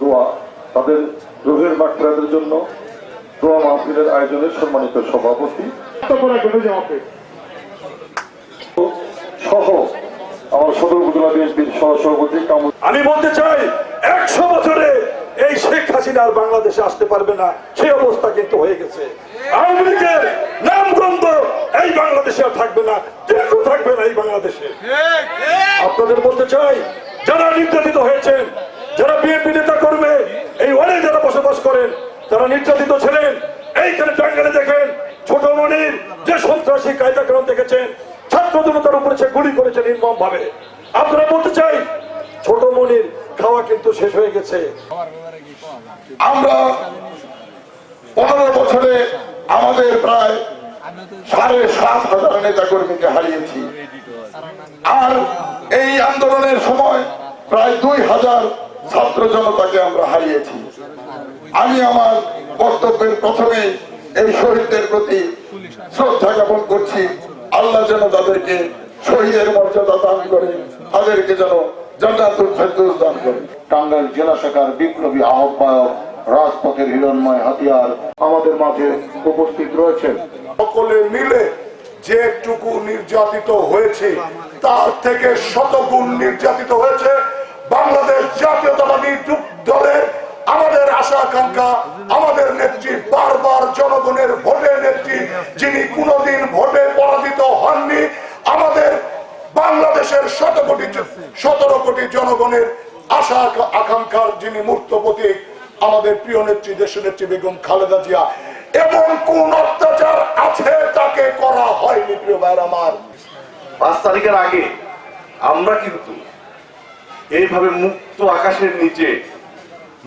দোয়া, তাদের রুহের মাগফিরাতের জন্য দোয়া মাহফিলের আয়োজনের সম্মানিত সভাপতি সহ আমার সদর উপজেলা বিএনপির সহসভাপতি আমি বলতে চাই 100 বছরে এই শেখ হাসিনা আর বাংলাদেশে আসতে পারবে না, সেই অবস্থা কিন্তু হয়ে গেছে। আওয়ামী লীগের নামগন্ধ এই বাংলাদেশে আর থাকবে না, কেউ থাকবে না এই বাংলাদেশে। আপনাদের বলতে চাই, যারা নির্যাতিত হয়েছেন, যারা বিএনপি নেতা কর্মী এই ওয়ার্ডে যারা বসবাস করেন, তারা নির্যাতিত ছিলেন। এইখানে টাঙ্গাইলে দেখেন ছোট মনির যে সন্ত্রাসী কায়দাকরণ দেখেছেন, ছাত্র জনতার উপরে সে গুলি করেছে নির্মম ভাবে। আপনারা বলতে চাই ছোট মনির খাওয়া কিন্তু শেষ হয়ে গেছে। আমরা 15 বছরে আমাদের প্রায় 7,500 নেতা কর্মীকে হারিয়েছি, আর এই আন্দোলনের সময় প্রায় 2,000 ছাত্র জনতাকে আমরা হারিয়েছি। আমি আমার বক্তব্যের প্রথমে এই শহীদদের প্রতি শ্রদ্ধা জ্ঞাপন করছি। আল্লাহ যেন তাদেরকে শহীদের মর্যাদা দান করে, তাদেরকে যেন জান্নাতুল ফেরদৌস দান করে। টাঙ্গাইল জেলা শাখার বিপ্লবী আহ্বায়ক রাজপথের হিরণময় হাতিয়ার আমাদের মাঝে উপস্থিত রয়েছেন। সকলে মিলে যেটুকু নির্যাতিত হয়েছে তার থেকে শতগুণ নির্যাতিত হয়েছে বাংলাদেশ জাতীয়তাবাদী দলের আমাদের আশা আকাঙ্ক্ষা, আমাদের নেত্রী, বারবার জনগণের ভোটে নেত্রী, যিনি কোনোদিন ভোটে পরাজিত হননি, আমাদের বাংলাদেশের 17 কোটি জনগণের আশা আকাঙ্ক্ষার যিনি মূর্ত প্রতীক, আমাদের প্রিয় নেত্রী, দেশনেত্রী বেগম খালেদা জিয়া। এবং কোন অত্যাচার আছে তাকে করা হয়নি। প্রিয় ভাইয়ের আমার, 5 তারিখের আগে আমরা কিন্তু এইভাবে মুক্ত আকাশের নিচে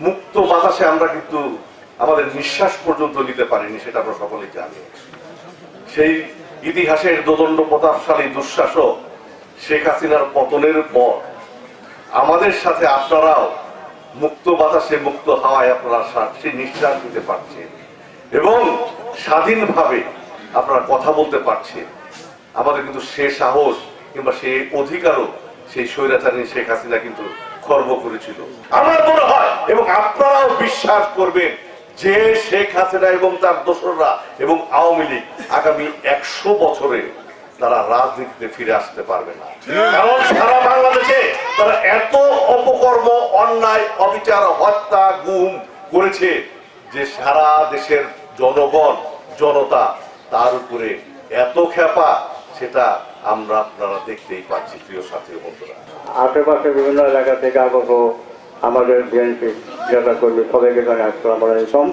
মুক্ত বাতাসে আমরা কিন্তু আমাদের নিঃশ্বাস পর্যন্ত নিতে পারিনি, সেটা আমরা সকলেই জানি। সেই ইতিহাসের দোদণ্ড প্রতাপশালী দুঃশাসক শেখ হাসিনার পতনের পর আমাদের সাথে আপনারাও মুক্ত বাতাসে মুক্ত হাওয়ায় আপনারা সেই নিঃশ্বাস নিতে পারছেন এবং স্বাধীনভাবে আপনারা কথা বলতে পারছেন। আমাদের কিন্তু সে সাহস কিংবা সে অধিকারও সেই স্বৈরাচারী শেখ হাসিনা কিন্তু খর্ব করেছিল। আমার মনে হয় এবং আপনারাও বিশ্বাস করবেন যে শেখ হাসিনা এবং তার দোসররা এবং আওয়ামী লীগ আগামী 100 বছরে তারা রাজনীতিতে ফিরে আসতে পারবে না। কারণ সারা বাংলাদেশে তারা এত অপকর্ম, অন্যায়, অবিচার, হত্যা, গুম করেছে যে সারা দেশের জনগণ, জনতা তার উপরে এত খেপা, সেটা আমরা আপনারা দেখতেই পাচ্ছি। প্রিয় সাথী বন্ধুরা, আশেপাশে বিভিন্ন এলাকা থেকে আগত আমাদের বিএনপি জেলা কর্মী সবাইকে এখানে আসসালামু আলাইকুম।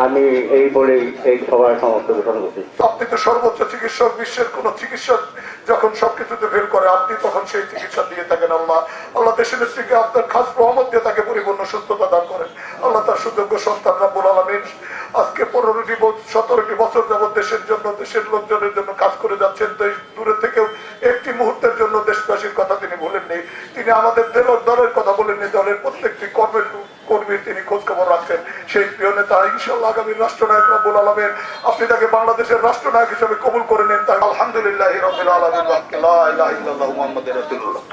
আমি এই বলেই এই সভায় সমস্ত ঘোষণা করছি। আপনি তো সর্বোচ্চ চিকিৎসক, বিশ্বের কোন চিকিৎসক যখন সবকিছুতে ফেল করে আপনি তখন সেই চিকিৎসা দিয়ে থাকেন। আল্লাহ দেশের নেত্রীকে আপনার খাস রহমত দিয়ে তাকে পরিপূর্ণ সুস্থতা দান করেন। আল্লাহ তার সুযোগ্য সন্তান রাব্বুল আলামিন আজকে 17টি বছর যাবৎ দেশের জন্য, দেশের লোকজনের জন্য কাজ করে যাচ্ছেন। দূরে থেকেও একটি মুহূর্তের জন্য দেশবাসীর কথা তিনি ভুলেননি। তিনি আমাদের দলের কথা বলেননি, দলের প্রত্যেকটি কর্মীর তিনি খোঁজ খবর রাখছেন। সেই প্রিয় নেতা ইনশাআল্লাহ আগামীর রাষ্ট্রনায়ক রাব্বুল আলামিন আপনি তাকে বাংলাদেশের রাষ্ট্রনায়ক হিসেবে কবুল করে নেন। আলহামদুলিল্লাহি রাব্বিল আলামিন, লা ইলাহা ইল্লাল্লাহু মুহাম্মাদুর রাসূলুল্লাহ।